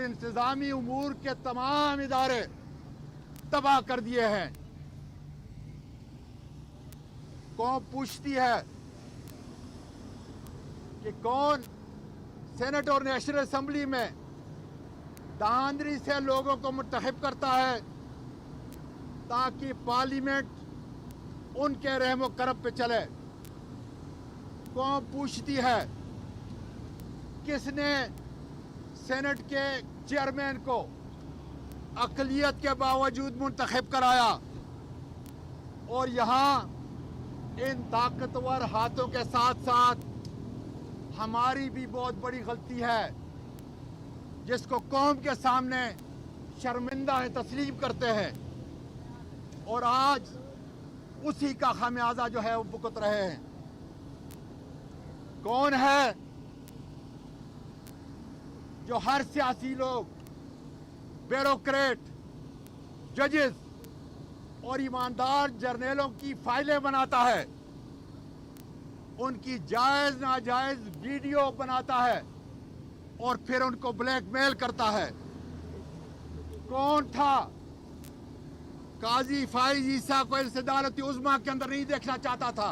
इंतजामी उमूर के तमाम इदारे तबाह कर दिए हैं। कौम पूछती है कि कौन सेनेट और नेशनल असेंबली में धांधली से लोगों को मुत्तहिब करता है ताकि पार्लियामेंट उनके रहमो करम पे चले। कौम पूछती है किसने सेनेट के चेयरमैन को अक़लियत के बावजूद मुंतखब कराया, और यहाँ इन ताकतवर हाथों के साथ साथ हमारी भी बहुत बड़ी गलती है जिसको कौम के सामने शर्मिंदा है तस्लीम करते हैं, और आज उसी का खामियाजा जो है वो भुगत रहे हैं। कौन है जो हर सियासी लोग, ब्यूरोक्रेट, जजेस और ईमानदार जर्नलों की फाइलें बनाता है, उनकी जायज नाजायज वीडियो बनाता है और फिर उनको ब्लैकमेल करता है? कौन था काजी फाइज ईसा को इस अदालत उज़्मा के अंदर नहीं देखना चाहता था?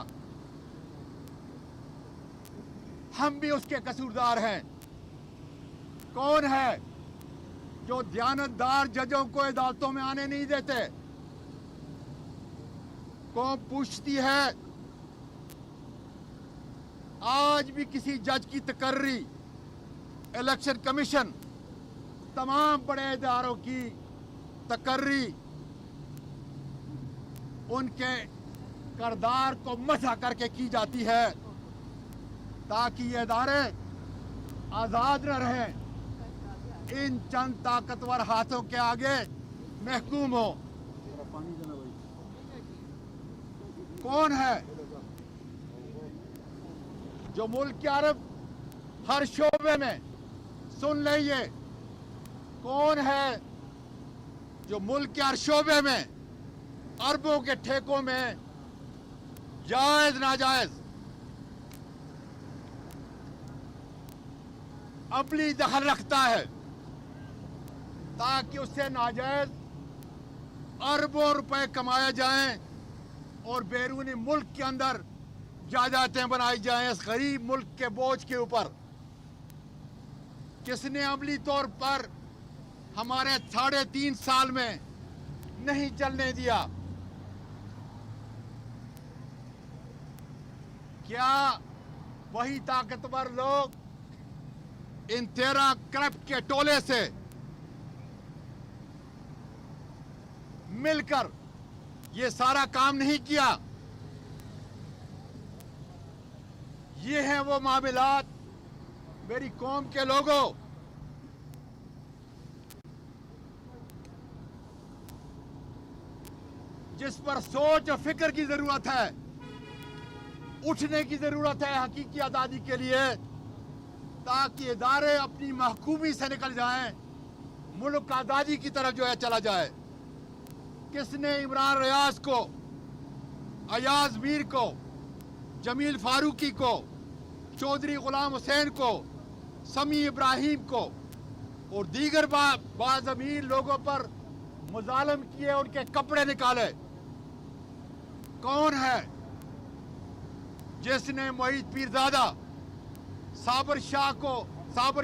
हम भी उसके कसूरदार हैं। कौन है जो दयानतदार जजों को अदालतों में आने नहीं देते? कौन पूछती है आज भी किसी जज की तकर्री, इलेक्शन कमीशन, तमाम बड़े इदारों की तकर्री उनके किरदार को मसह करके की जाती है ताकि ये इदारे आज़ाद न रहें, इन चंद ताकतवर हाथों के आगे महकूम हो। कौन है जो मुल्क के अरब हर शोबे में, सुन लीजिए, कौन है जो मुल्क के हर शोबे में अरबों के ठेकों में जायज नाजायज अमली दखल रखता है ताकि उससे नाजायज अरबों रुपए कमाए जाएं और बैरूनी मुल्क के अंदर जायदादें बनाई जाएं इस गरीब मुल्क के बोझ के ऊपर? किसने अमली तौर पर हमारे 3.5 साल में नहीं चलने दिया? क्या वही ताकतवर लोग इन 13 करप्ट के टोले से मिलकर ये सारा काम नहीं किया? ये हैं वो मामलात मेरी कौम के लोगों। जिस पर सोच और फिक्र की जरूरत है, उठने की जरूरत है हकीकी आज़ादी के लिए, ताकि इदारे अपनी महकूमी से निकल जाएं, मुल्क आज़ादी की तरफ जो है चला जाए। किसने इमरान रियाज को, अयाज मीर को, जमील फारूकी को, चौधरी गुलाम हुसैन को, समी इब्राहिम को और दीगर बाज़मीर लोगों पर मुजालम किए, उनके कपड़े निकाले? कौन है जिसने मोहित पीरजादा, साबर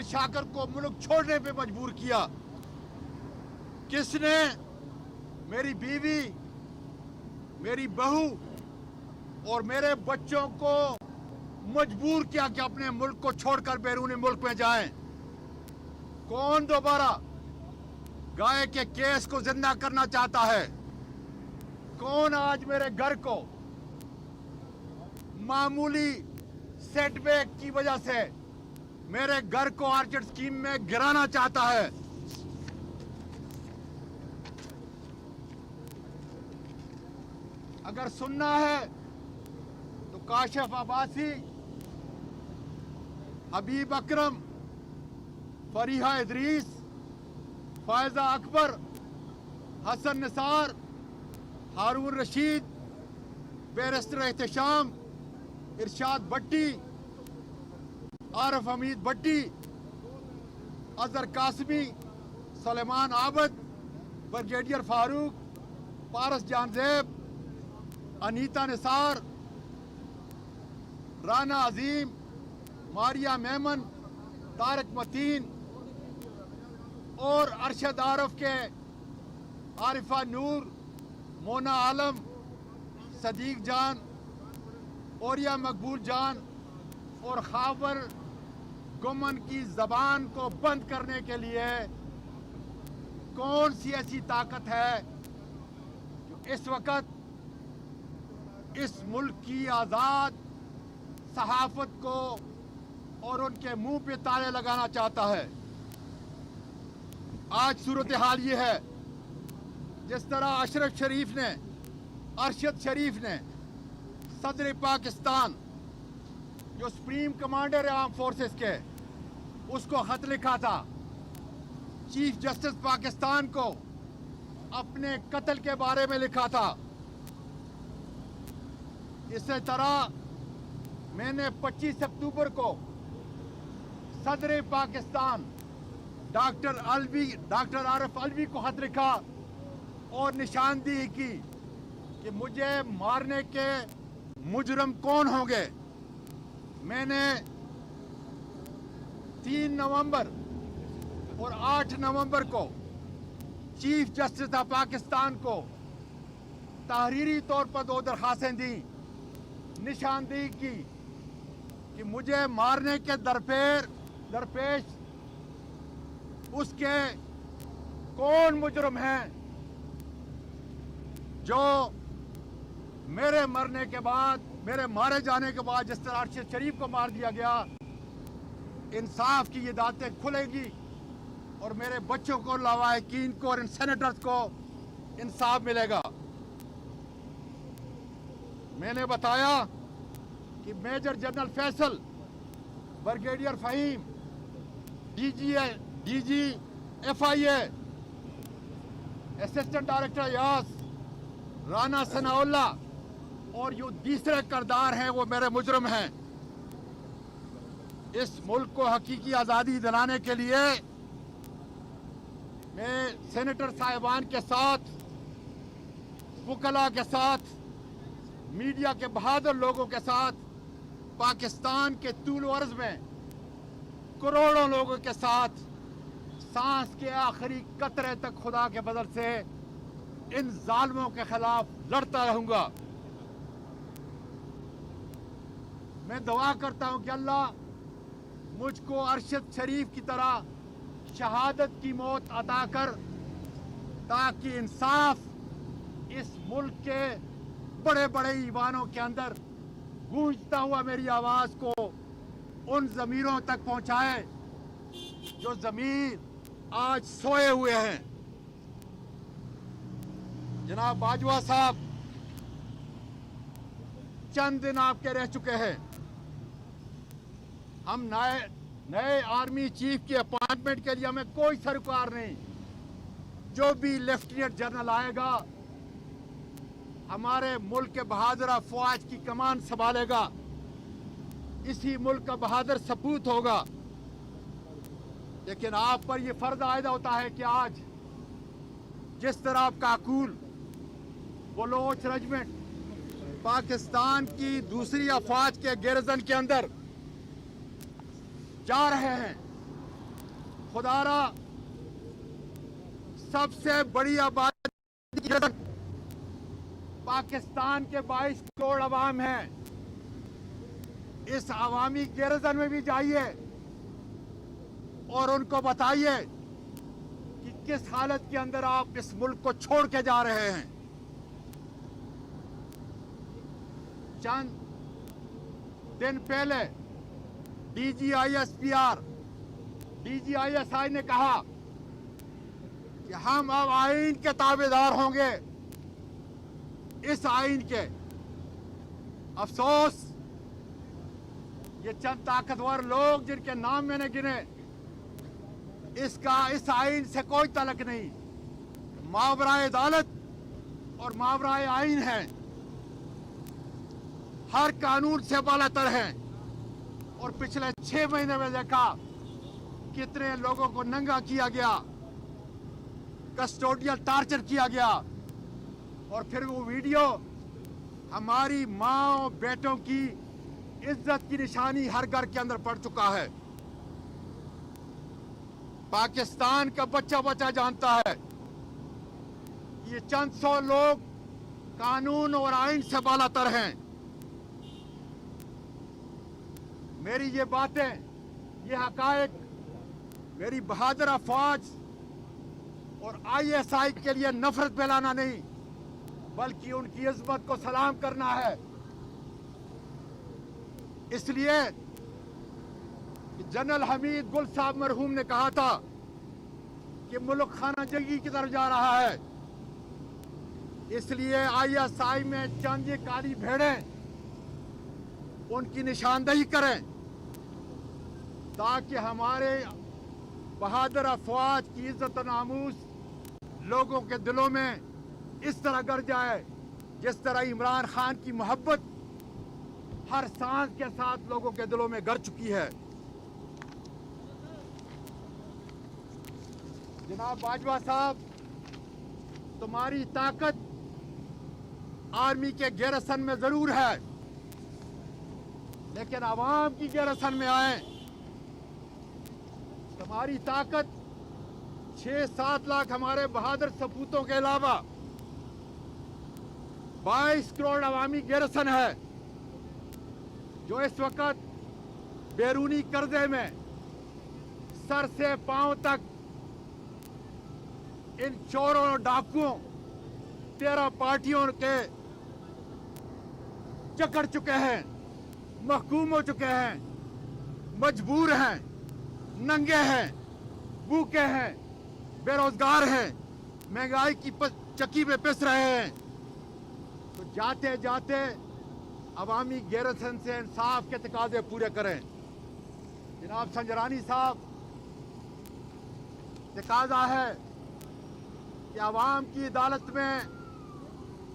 शाकर को मुल्क छोड़ने पे मजबूर किया? किसने मेरी बीवी, मेरी बहू और मेरे बच्चों को मजबूर किया कि अपने मुल्क को छोड़कर बैरूनी मुल्क में जाएं? कौन दोबारा गाय के केस को जिंदा करना चाहता है? कौन आज मेरे घर को मामूली सेटबैक की वजह से मेरे घर को आर्चर्ड स्कीम में गिराना चाहता है? अगर सुनना है तो काशिफ अब्बासी, हबीब अकरम, फरीहा इदरीस, फायजा अकबर, हसन निसार, हारून रशीद, बैरिस्टर एहतशाम, इरशाद भट्टी, आरफ हमीद भट्टी, अजहर कासमी, सुलेमान आबद, ब्रिगेडियर फारूक, पारस जानजेब, अनीता निसार, राना अजीम, मारिया मेमन, तारक मतीन और अरशद आरफ के आरिफा नूर, मोना आलम, सदीक जान, ओरिया मकबूल जान और खाबर गुमन की जबान को बंद करने के लिए कौन सी ऐसी ताकत है जो इस वक्त इस मुल्क की आज़ाद सहाफत को और उनके मुंह पे ताले लगाना चाहता है। आज सूरत हाल ये है, जिस तरह अशरफ शरीफ ने, अरशद शरीफ ने सदर पाकिस्तान जो सुप्रीम कमांडर है आर्म फोर्सेस के, उसको खत लिखा था, चीफ जस्टिस पाकिस्तान को अपने कत्ल के बारे में लिखा था। इसी तरह मैंने 25 अक्टूबर को सदर पाकिस्तान डॉक्टर आरिफ अलवी को खत लिखा और निशानदेही की कि मुझे मारने के मुजरम कौन होंगे। मैंने 3 नवंबर और 8 नवंबर को चीफ जस्टिस ऑफ पाकिस्तान को तहरीरी तौर पर 2 दरखास्तें दी, निशानदेही की कि मुझे मारने के दरपेश उसके कौन मुजरम हैं जो मेरे मरने के बाद, मेरे मारे जाने के बाद जिस तरह अरशद शरीफ को मार दिया गया, इंसाफ की ये दातें खुलेगी और मेरे बच्चों को, लवाहिकीन को और इन सेनेटर्स को इंसाफ मिलेगा। मैंने बताया कि major general Faisal, brigadier Fahim, DG FIA, assistant director यास, राना सनाउल्ला और जो तीसरे किरदार हैं वो मेरे मुजरम हैं। इस मुल्क को हकीकी आज़ादी दिलाने के लिए मैं सेनेटर साहिबान के साथ, वकला के साथ, मीडिया के बहादुर लोगों के साथ, पाकिस्तान के तूल अर्ज में करोड़ों लोगों के साथ सांस के आखिरी कतरे तक खुदा के बदल से इन जालिमों के खिलाफ लड़ता रहूंगा। मैं दुआ करता हूं कि अल्लाह मुझको अरशद शरीफ की तरह शहादत की मौत अता कर, ताकि इंसाफ इस मुल्क के बड़े बड़े ईवानों के अंदर गूंजता हुआ मेरी आवाज को उन ज़मीरों तक पहुंचाए जो ज़मीर आज सोए हुए हैं। जनाब बाजवा साहब, चंद दिन आपके रह चुके हैं। हम नए आर्मी चीफ की अपॉइंटमेंट के लिए हमें कोई सरोकार नहीं। जो भी लेफ्टिनेंट जनरल आएगा हमारे मुल्क के बहादुर अफवाज की कमान संभालेगा, इसी मुल्क का बहादुर सपूत होगा। लेकिन आप पर यह फर्ज आयदा होता है कि आज जिस तरह आप काकूल, बलोच रेजिमेंट पाकिस्तान की दूसरी अफवाज के गैरजन के अंदर जा रहे हैं, खुदारा सबसे बड़ी आबादी पाकिस्तान के 22 करोड़ अवाम हैं। इस अवामी गैरजन में भी जाइए और उनको बताइए कि किस हालत के अंदर आप इस मुल्क को छोड़ के जा रहे हैं। चंद दिन पहले DGISPR, DGISI ने कहा कि हम अब आईन के ताबेदार होंगे। इस आईन के अफसोस ये चंद ताकतवर लोग जिनके नाम मैंने गिने, इस आईन से कोई तलक नहीं। मावराए अदालत और मावराए आईन है, हर कानून से बालातर है। और पिछले 6 महीने में देखा कितने लोगों को नंगा किया गया, कस्टोडियल टार्चर किया गया और फिर वो वीडियो हमारी माँ बेटों की इज्जत की निशानी हर घर के अंदर पड़ चुका है। पाकिस्तान का बच्चा बच्चा जानता है ये चंद सौ लोग कानून और आइन से बालातर हैं। मेरी ये बातें, ये हकायक मेरी बहादुर अफवाज और ISI के लिए नफरत फैलाना नहीं, बल्कि उनकी इज्जत को सलाम करना है। इसलिए जनरल हमीद गुल साहब मरहूम ने कहा था कि मुल्क खाना जंगी की तरफ जा रहा है, इसलिए ISI में चंद ये काली भेड़ें उनकी निशानदेही करें ताकि हमारे बहादुर अफवाज की इज्जत और नामूस लोगों के दिलों में इस तरह गर जाए जिस तरह इमरान खान की मोहब्बत हर सांस के साथ लोगों के दिलों में गर चुकी है। जनाब बाजवा साहब, तुम्हारी ताकत आर्मी के गैरसन में जरूर है, लेकिन आवाम की गैरसन में आए। तुम्हारी ताकत 6-7 लाख हमारे बहादुर सपूतों के अलावा 22 करोड़ अवामी गैरसन है जो इस वक्त बैरूनी कर्जे में सर से पांव तक इन चोरों और डाकुओं 13 पार्टियों के जकड़ चुके हैं, महकूम हो चुके हैं, मजबूर हैं, नंगे हैं, भूखे हैं, बेरोजगार हैं, महंगाई की चक्की पे पिस रहे हैं। तो जाते जाते अवामी गैरसन से इंसाफ के तकाजे पूरे करें। जनाब संजरानी साहब, तकाजा है कि अवाम की अदालत में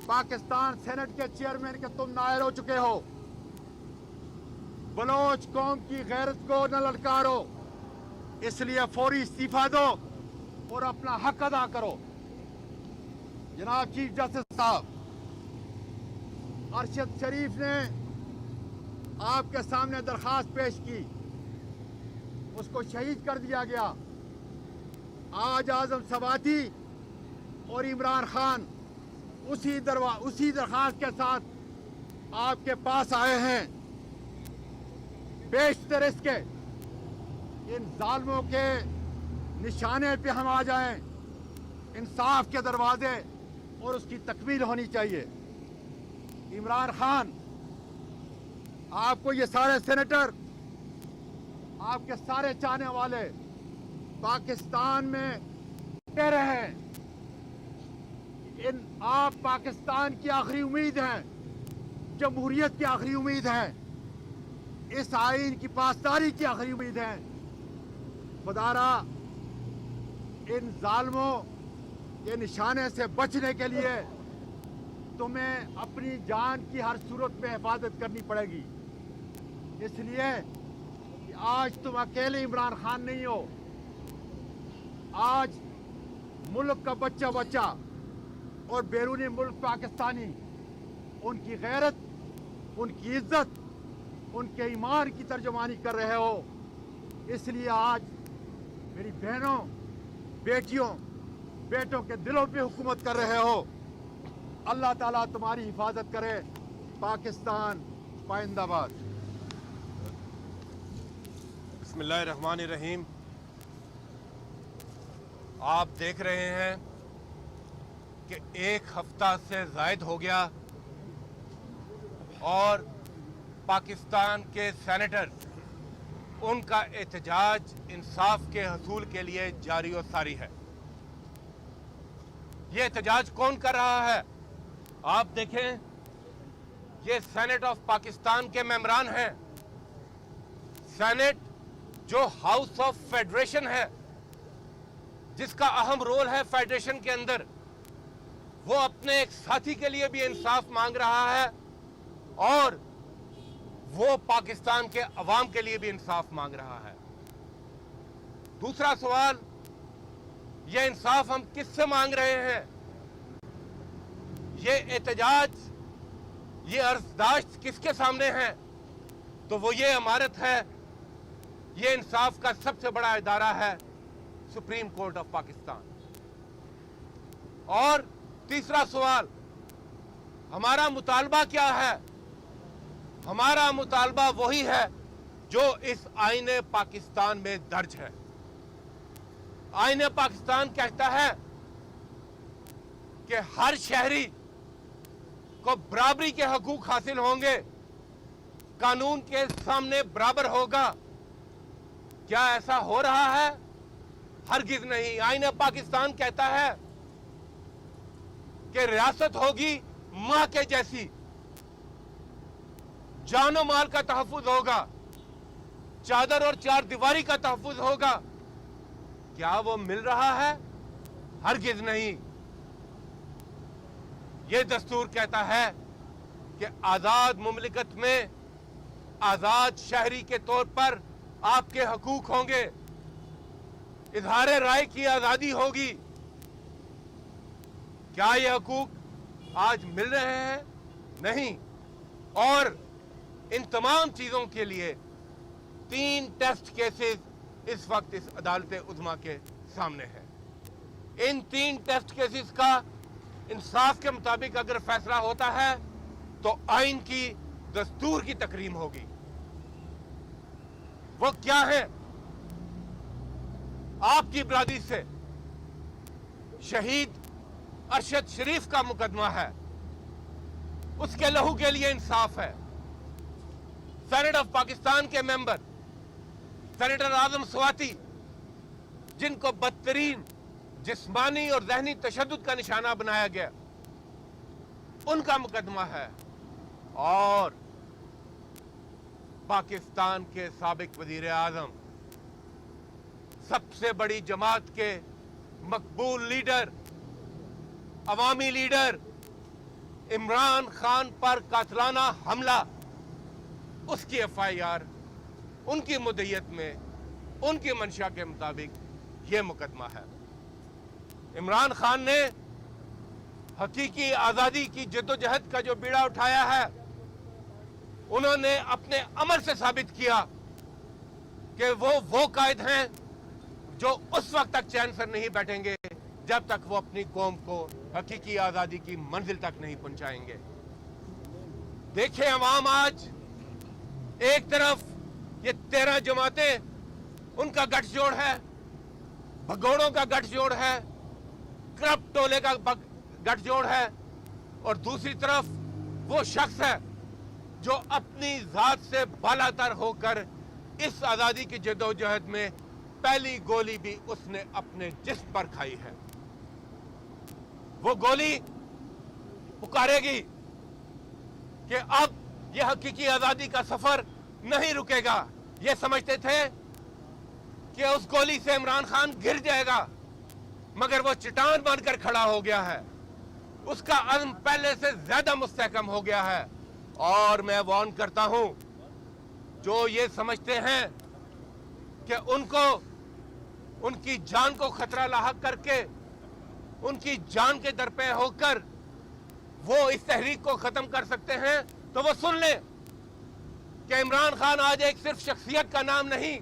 पाकिस्तान सेनेट के चेयरमैन के तुम नायर हो चुके हो। बलोच कौम की गैरत को न ललकारो, इसलिए फौरी इस्तीफा दो और अपना हक अदा करो। जनाब चीफ जस्टिस साहब, अरशद शरीफ ने आपके सामने दरखास्त पेश की, उसको शहीद कर दिया गया। आज आजम सवाती और इमरान खान उसी दरखास्त के साथ आपके पास आए हैं। बेशतर इसके इन जालिमों के निशाने पे हम आ जाएं, इंसाफ के दरवाजे और उसकी तकमील होनी चाहिए। इमरान खान, आपको ये सारे सेनेटर, आपके सारे चाहने वाले पाकिस्तान में कह रहे हैं, आप पाकिस्तान की आखिरी उम्मीद हैं, जमहूरियत की आखिरी उम्मीद हैं, इस आईन की पासदारी की आखिरी उम्मीद है। खुदारा इन जालिमों के निशाने से बचने के लिए तुम्हें अपनी जान की हर सूरत में हिफाजत करनी पड़ेगी। इसलिए कि आज तुम अकेले इमरान खान नहीं हो, आज मुल्क का बच्चा बच्चा और बैरूनी मुल्क पाकिस्तानी उनकी गैरत, उनकी इज्जत, उनके ईमान की तर्जुमानी कर रहे हो। इसलिए आज मेरी बहनों, बेटियों, बेटों के दिलों पे हुकूमत कर रहे हो। अल्लाह ताला तुम्हारी हिफाजत करे। पाकिस्तान पाइंदाबाद। बिस्मिल्लाहिर्रहमानिर्रहीम। आप देख रहे हैं कि एक हफ्ता से ज़ायद हो गया और पाकिस्तान के सेनेटर, उनका एहतजाज इंसाफ के हसूल के लिए जारी और सारी है। ये एहतजाज कौन कर रहा है? आप देखें, ये सेनेट ऑफ पाकिस्तान के मेंबरान हैं। सेनेट जो हाउस ऑफ फेडरेशन है, जिसका अहम रोल है फेडरेशन के अंदर, वो अपने एक साथी के लिए भी इंसाफ मांग रहा है और वो पाकिस्तान के अवाम के लिए भी इंसाफ मांग रहा है। दूसरा सवाल ये इंसाफ हम किससे मांग रहे हैं? ये एहतजाज, ये अर्जदाश्त किसके सामने है? तो वो ये इमारत है, ये इंसाफ का सबसे बड़ा इदारा है, सुप्रीम कोर्ट ऑफ पाकिस्तान। और तीसरा सवाल, हमारा मुतालबा क्या है? हमारा मुतालबा वही है जो इस आईने पाकिस्तान में दर्ज है। आईने पाकिस्तान कहता है कि हर शहरी को बराबरी के हकूक हासिल होंगे, कानून के सामने बराबर होगा। क्या ऐसा हो रहा है? हरगिज नहीं। आईने पाकिस्तान कहता है कि रियासत होगी मां के जैसी, जानो माल का तहफ्फुज होगा, चादर और चार दीवारी का तहफ्फुज होगा। क्या वो मिल रहा है? हरगिज नहीं। ये दस्तूर कहता है कि आजाद मुमलिकत में आजाद शहरी के तौर पर आपके हकूक होंगे, इजहार राय की आजादी होगी। क्या ये हकूक आज मिल रहे हैं? नहीं। और इन तमाम चीजों के लिए 3 टेस्ट केसेस इस वक्त इस अदालत उज़्मा के सामने है। इन 3 टेस्ट केसेस का इंसाफ के मुताबिक अगर फैसला होता है तो आइन की, दस्तूर की तकरीम होगी। वो क्या है? आपकी बरादरी से शहीद अरशद शरीफ का मुकदमा है, उसके लहू के लिए इंसाफ है। सेनेट ऑफ पाकिस्तान के मेंबर सेनेटर आजम स्वाति, जिनको बदतरीन जिस्मानी और ज़हनी तशद्दुद का निशाना बनाया गया, उनका मुकदमा है। और पाकिस्तान के साबिक वजीर आजम, सबसे बड़ी जमात के मकबूल लीडर, अवामी लीडर इमरान खान पर कातलाना हमला, उसकी FIR, उनकी मुद्दईयत में, उनकी मंशा के मुताबिक यह मुकदमा है। इमरान खान ने हकीकी आजादी की जद्दोजहद का जो बीड़ा उठाया है, उन्होंने अपने अमल से साबित किया कि वो कायद हैं जो उस वक्त तक चैन से नहीं बैठेंगे जब तक वो अपनी कौम को हकीकी आजादी की मंजिल तक नहीं पहुंचाएंगे। देखें अवाम, आज एक तरफ ये 13 जमातें, उनका गठजोड़ है, भगोड़ों का गठजोड़ है, करप्ट टोले का गठजोड़ है, और दूसरी तरफ वो शख्स है जो अपनी जात से बालातर होकर इस आजादी की जद्दोजहद में पहली गोली भी उसने अपने जिस्म पर खाई है। वो गोली पुकारेगी कि अब यह हकीकी आजादी का सफर नहीं रुकेगा। ये समझते थे कि उस गोली से इमरान खान गिर जाएगा, मगर वो चट्टान बनकर खड़ा हो गया है। उसका अज़्म पहले से ज्यादा मुस्तहकम हो गया है। और मैं वार्न करता हूं, जो ये समझते हैं कि उनको उनकी जान को खतरा लाहक करके, उनकी जान के दरपे होकर वो इस तहरीक को खत्म कर सकते हैं, तो वो सुन लें कि इमरान खान आज एक सिर्फ शख्सियत का नाम नहीं,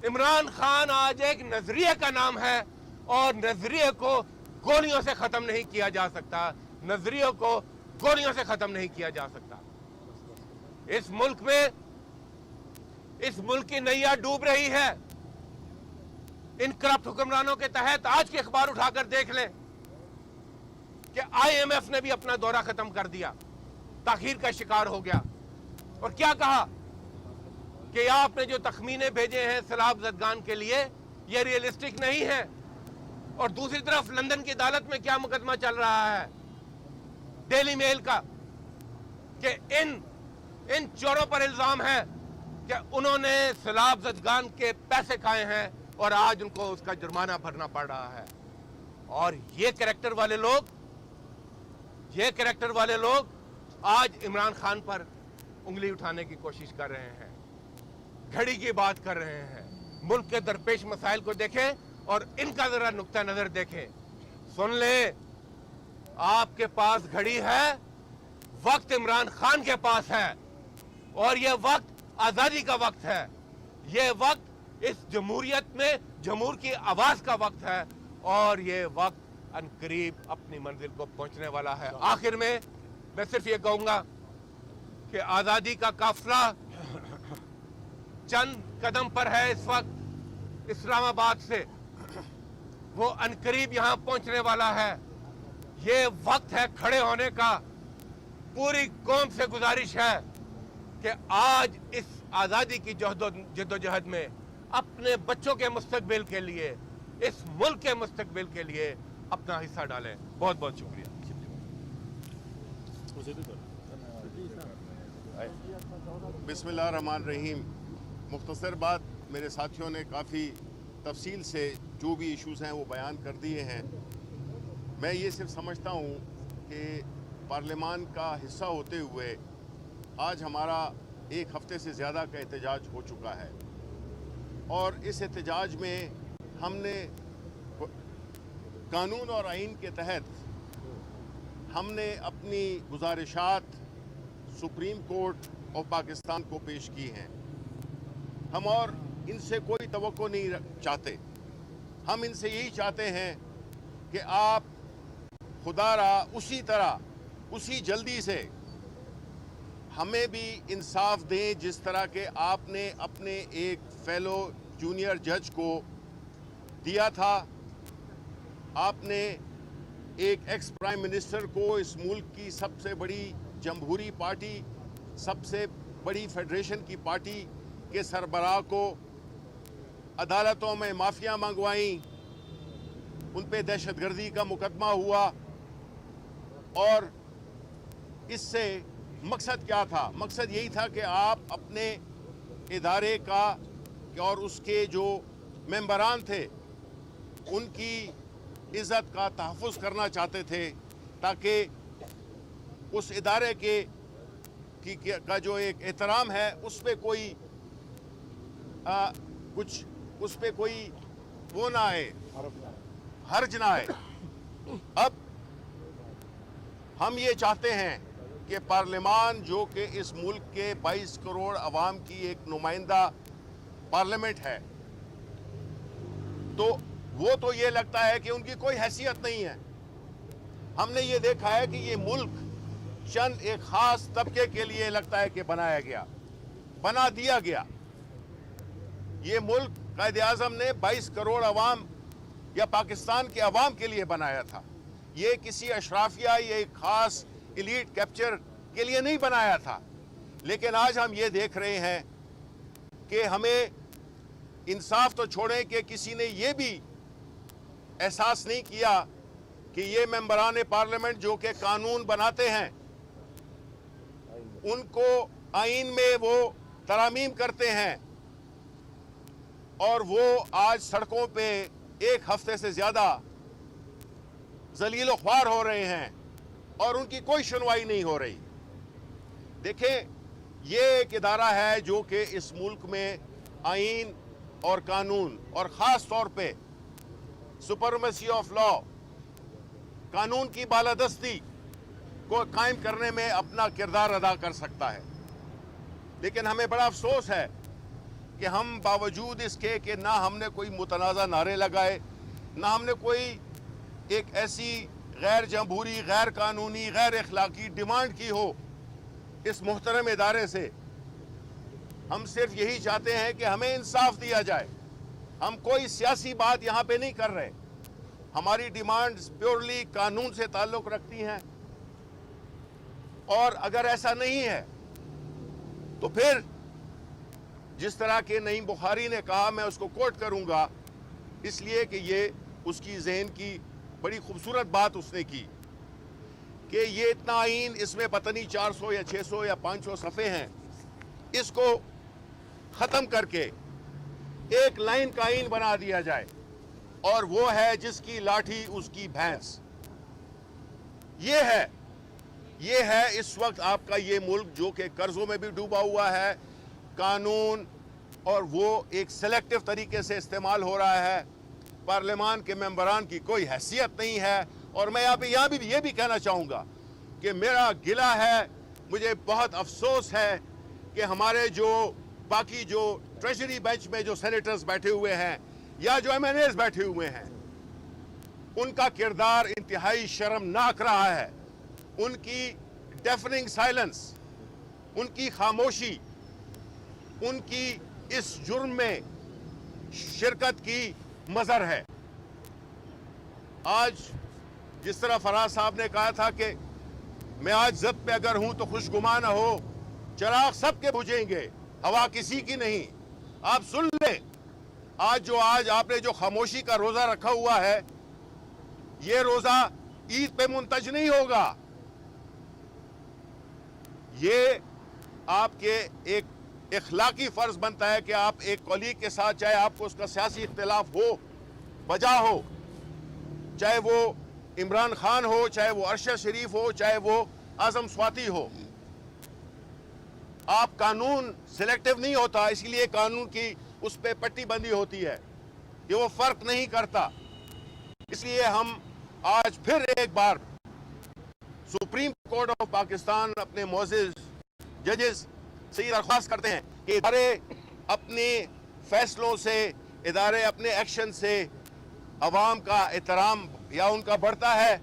इमरान खान आज एक नजरिए का नाम है। और नजरिए को गोलियों से खत्म नहीं किया जा सकता, नजरियों को गोलियों से खत्म नहीं किया जा सकता। इस मुल्क में, इस मुल्क की नैया डूब रही है। इन करप्ट हुक्मरानों के तहत आज के अखबार उठाकर देख लें कि IMF ने भी अपना दौरा खत्म कर दिया, ताखीर का शिकार हो गया। और क्या कहा कि आपने जो तखमीने भेजे हैं सैलाब ज़दगान के लिए, ये रियलिस्टिक नहीं है। और दूसरी तरफ लंदन की अदालत में क्या मुकदमा चल रहा है डेली मेल का, कि इन चोरों पर इल्जाम है कि उन्होंने सैलाब ज़दगान के पैसे खाए हैं और आज उनको उसका जुर्माना भरना पड़ रहा है। और ये कैरेक्टर वाले लोग आज इमरान खान पर उंगली उठाने की कोशिश कर रहे हैं, घड़ी की बात कर रहे हैं। मुल्क के दरपेश मसाइल को देखें और इनका जरा नुक्ता नजर देखें। सुन ले, आपके पास घड़ी है, वक्त इमरान खान के पास है, और यह वक्त आजादी का वक्त है। यह वक्त इस जमहूरियत में जमहूर की आवाज का वक्त है, और यह वक्त अनकरीब अपनी मंजिल को पहुंचने वाला है। आखिर में मैं सिर्फ ये कहूंगा कि आजादी का काफिला चंद कदम पर है इस वक्त इस्लामाबाद से, वो अनकरीब यहां पहुंचने वाला है। ये वक्त है खड़े होने का। पूरी कौम से गुजारिश है कि आज इस आजादी की जद्दोजहद में अपने बच्चों के मुस्तकबिल के लिए, इस मुल्क के मुस्तकबिल के लिए अपना हिस्सा डालें। बहुत बहुत शुक्रिया। बिस्मिल्लाहिर्रहमानिर्रहीम। मुख्तसर बात, मेरे साथियों ने काफ़ी तफसील से जो भी इश्यूज़ हैं वो बयान कर दिए हैं। मैं ये सिर्फ समझता हूँ कि पार्लियामान का हिस्सा होते हुए आज हमारा एक हफ़्ते से ज़्यादा का एहतजाज हो चुका है, और इस एहतजाज में हमने कानून और आइन के तहत हमने अपनी गुजारिशात सुप्रीम कोर्ट ऑफ पाकिस्तान को पेश की हैं। हम और इनसे कोई तवक्को नहीं चाहते। हम इनसे यही चाहते हैं कि आप खुदारा उसी तरह, उसी जल्दी से हमें भी इंसाफ दें जिस तरह के आपने अपने एक फेलो जूनियर जज को दिया था। आपने एक एक्स प्राइम मिनिस्टर को इस मुल्क की सबसे बड़ी जमहूरी पार्टी, सबसे बड़ी फेडरेशन की पार्टी के सरबराह को अदालतों में माफिया मंगवाई, उन पे दहशतगर्दी का मुकदमा हुआ, और इससे मकसद क्या था? मकसद यही था कि आप अपने इदारे का और उसके जो मेंबरान थे उनकी इज़्ज़त का तहफ़्फ़ुज़ करना चाहते थे, ताकि उस इदारे का जो एक एहतराम है उस पे कोई उस पे कोई वो ना आए, हर्ज ना आए। अब हम ये चाहते हैं कि पार्लियामान, जो कि इस मुल्क के 22 करोड़ अवाम की एक नुमाइंदा पार्लियामेंट है, तो वो तो ये लगता है कि उनकी कोई हैसियत नहीं है। हमने ये देखा है कि ये मुल्क चंद एक खास तबके के लिए लगता है कि बना दिया गया। ये मुल्क कायद आज़म ने 22 करोड़ अवाम या पाकिस्तान के अवाम के लिए बनाया था। ये किसी अशराफिया या एक खास एलीट कैप्चर के लिए नहीं बनाया था। लेकिन आज हम ये देख रहे हैं कि हमें इंसाफ तो छोड़ें कि किसी ने ये भी एहसास नहीं किया कि ये मेंबरान पार्लियामेंट जो कि कानून बनाते हैं, उनको आइन में वो तरामीम करते हैं, और वो आज सड़कों पे एक हफ्ते से ज़्यादा जलील ख्वार हो रहे हैं और उनकी कोई सुनवाई नहीं हो रही। देखें, ये एक इदारा है जो कि इस मुल्क में आइन और कानून और ख़ास तौर पे सुपरमेसी ऑफ लॉ, कानून की बालादस्ती को कायम करने में अपना किरदार अदा कर सकता है। लेकिन हमें बड़ा अफसोस है कि हम बावजूद इसके कि ना हमने कोई मुतनाज़ा नारे लगाए, ना हमने कोई एक ऐसी गैर जमहूरी, गैर कानूनी, गैर अखलाकी डिमांड की हो इस मुहतरम इदारे से। हम सिर्फ यही चाहते हैं कि हमें इंसाफ दिया जाए। हम कोई सियासी बात यहाँ पे नहीं कर रहे। हमारी डिमांड्स प्योरली कानून से ताल्लुक़ रखती हैं, और अगर ऐसा नहीं है तो फिर जिस तरह के नईम बुखारी ने कहा, मैं उसको कोट करूंगा इसलिए कि ये उसकी ज़हन की बड़ी खूबसूरत बात उसने की कि ये इतना आइन, इसमें पता नहीं 400 या 600 या 500 सफ़े हैं, इसको ख़त्म करके एक लाइन का आइन बना दिया जाए, और वो है जिसकी लाठी उसकी भैंस। ये है इस वक्त आपका ये मुल्क जो कि कर्जों में भी डूबा हुआ है। कानून और वो एक सेलेक्टिव तरीके से इस्तेमाल हो रहा है। पार्लियामान के मेंबरान की कोई हैसियत नहीं है। और मैं यहाँ भी ये भी कहना चाहूँगा कि मेरा गिला है, मुझे बहुत अफसोस है कि हमारे जो बाकी जो ट्रेजरी बेंच में जो सेनेटर्स बैठे हुए हैं या जो MNAs बैठे हुए हैं, उनका किरदार इंतहाई शर्मनाक रहा है। उनकी डेफनिंग साइलेंस, उनकी खामोशी, उनकी इस जुर्म में शिरकत की मज़र है। आज जिस तरह फराज साहब ने कहा था कि मैं आज ज़द पे अगर हूं तो खुशगुमा न हो, चराग सबके बुझेंगे, हवा किसी की नहीं। आप सुन लें, आज आपने जो खामोशी का रोज़ा रखा हुआ है, ये रोज़ा ईद पे मुंतज नहीं होगा। ये आपके एक इखलाकी फर्ज बनता है कि आप एक कॉलीग के साथ, चाहे आपको उसका सियासी इख्तिलाफ हो, वजह हो, चाहे वो इमरान खान हो, चाहे वो अरशद शरीफ हो, चाहे वो आजम स्वाति हो, आप कानून सिलेक्टिव नहीं होता, इसलिए कानून की उस पे पट्टी बंदी होती है कि वो फर्क नहीं करता। इसलिए हम आज फिर एक बार सुप्रीम कोर्ट ऑफ पाकिस्तान अपने मोअज़्ज़िज़ जजेस से ये दरख्वास्त करते हैं कि इदारे अपने फैसलों से, इदारे अपने एक्शन से अवाम का एहतराम या उनका बढ़ता है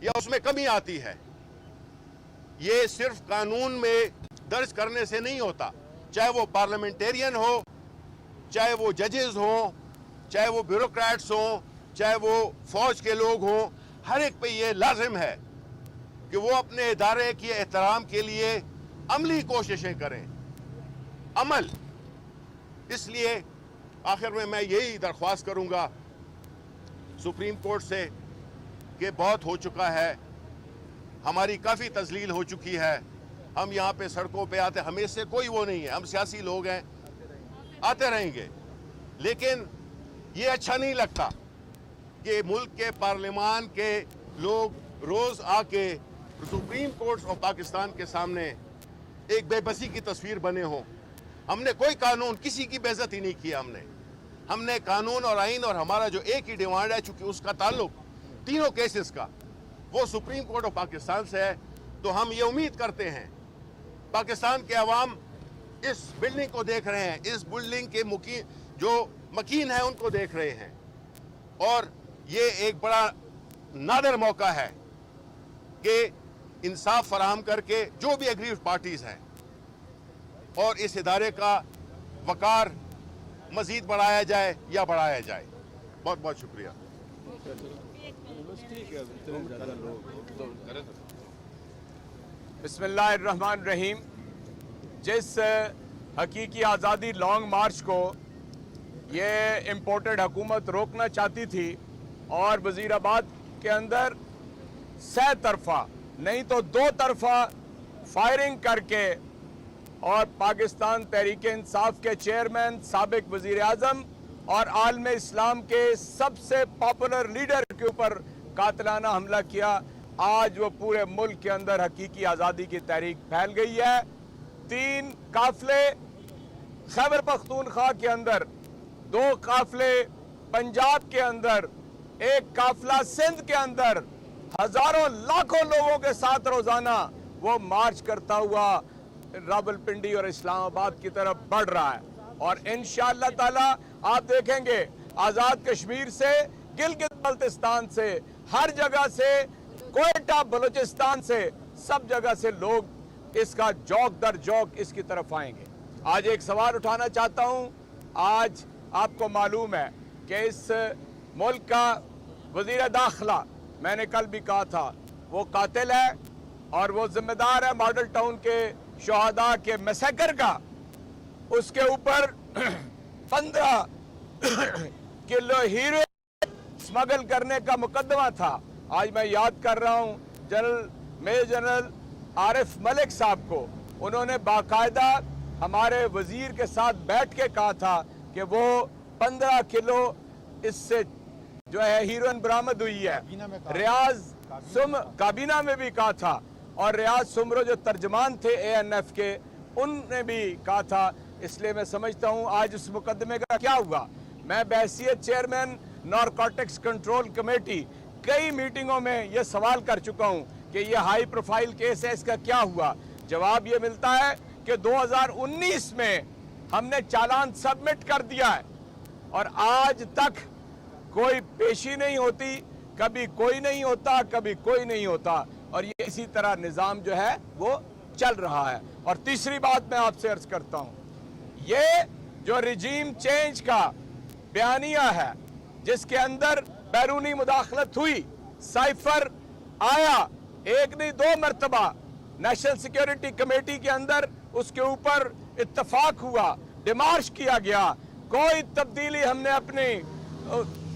या उसमें कमी आती है। ये सिर्फ कानून में दर्ज करने से नहीं होता, चाहे वो पार्लियामेंटेरियन हो, चाहे वो जजेस हों, चाहे वो ब्यूरोक्रेट्स हों, चाहे वो फौज के लोग हों, हर एक पे ये लाजिम है कि वो अपने इदारे के एहतराम के लिए अमली कोशिशें करें, अमल। इसलिए आखिर में मैं यही दरख्वास्त करूंगा सुप्रीम कोर्ट से कि बहुत हो चुका है, हमारी काफ़ी तजलील हो चुकी है। हम यहाँ पे सड़कों पे आते, हमें से कोई वो नहीं है, हम सियासी लोग हैं, आते रहेंगे, लेकिन ये अच्छा नहीं लगता कि मुल्क के पार्लियामान के लोग रोज़ आके सुप्रीम कोर्ट ऑफ पाकिस्तान के सामने एक बेबसी की तस्वीर बने हों। हमने कोई कानून, किसी की बेइज्जती नहीं की। हमने कानून और आइन और हमारा जो एक ही डिमांड है, चूंकि उसका ताल्लुक तीनों केसेस का वो सुप्रीम कोर्ट ऑफ पाकिस्तान से है, तो हम ये उम्मीद करते हैं पाकिस्तान के अवाम इस बिल्डिंग को देख रहे हैं, इस बिल्डिंग के जो मकीन है उनको देख रहे हैं, और ये एक बड़ा नादर मौका है कि इंसाफ फराहम करके जो भी एग्रीव्ड पार्टीज हैं और इस इदारे का वकार मजीद बढ़ाया जाए या बढ़ाया जाए। बहुत बहुत शुक्रिया। बिस्मिल्लाहिर्रहमानिर्रहीम। जिस हकीकी आज़ादी लॉन्ग मार्च को ये इम्पोर्टेड हुकूमत रोकना चाहती थी और वज़ीराबाद के अंदर सह तरफा नहीं तो दो तरफा फायरिंग करके और पाकिस्तान तहरीक इंसाफ के चेयरमैन, साबिक वज़ीर आज़म और आलम इस्लाम के सबसे पॉपुलर लीडर के ऊपर कातिलाना हमला किया, आज वो पूरे मुल्क के अंदर हकीकी आज़ादी की तहरीक फैल गई है। 3 काफिले खैबर पख्तूनख्वा के अंदर, 2 काफिले पंजाब के अंदर, 1 काफिला सिंध के अंदर, हजारों लाखों लोगों के साथ रोजाना वो मार्च करता हुआ रावलपिंडी और इस्लामाबाद की तरफ बढ़ रहा है। और इंशाअल्लाह ताला आप देखेंगे आज़ाद कश्मीर से, गिलगित बल्तिस्तान से, हर जगह से, कोयटा बलूचिस्तान से, सब जगह से लोग इसका जौक दर जौक इसकी तरफ आएंगे। आज एक सवाल उठाना चाहता हूं। आज आपको मालूम है कि इस मुल्क का वज़ीर दाखिला, मैंने कल भी कहा था, वो कातिल है और वो जिम्मेदार है मॉडल टाउन के शहादा के मैसेकर का। उसके ऊपर 15 किलो हीरो स्मगल करने का मुकदमा था। आज मैं याद कर रहा हूं मेजर जनरल आरिफ मलिक साहब को, उन्होंने बाकायदा हमारे वजीर के साथ बैठ के कहा था कि वो 15 किलो इससे जो है हीरोइन बरामद हुई है। रियाज काबीना में भी कहा था, और रियाज सुमरो जो तर्जमान थे ANF के, उनने भी कहा था। इसलिए मैं समझता हूं आज उस मुकदमे का क्या हुआ। मैं बहैसियत चेयरमैन नारकोटिक्स कंट्रोल कमेटी कई मीटिंगों में ये सवाल कर चुका हूं कि ये हाई प्रोफाइल केस है, इसका क्या हुआ। जवाब ये मिलता है कि 2019 में हमने चालान सबमिट कर दिया है और आज तक कोई पेशी नहीं होती, कभी कोई नहीं होता, कभी कोई नहीं होता, और ये इसी तरह निज़ाम जो है वो चल रहा है। और तीसरी बात मैं आपसे अर्ज करता हूं, ये जो रिजीम चेंज का बयानिया है जिसके अंदर बैरूनी मुदाखलत हुई, साइफर आया, एक नहीं दो मरतबा नेशनल सिक्योरिटी कमेटी के अंदर उसके ऊपर इत्तफाक हुआ, डिमार्श किया गया, कोई तब्दीली हमने अपनी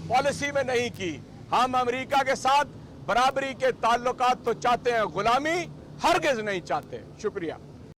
पॉलिसी में नहीं की। हम अमेरिका के साथ बराबरी के ताल्लुकात तो चाहते हैं, गुलामी हरगिज नहीं चाहते। शुक्रिया।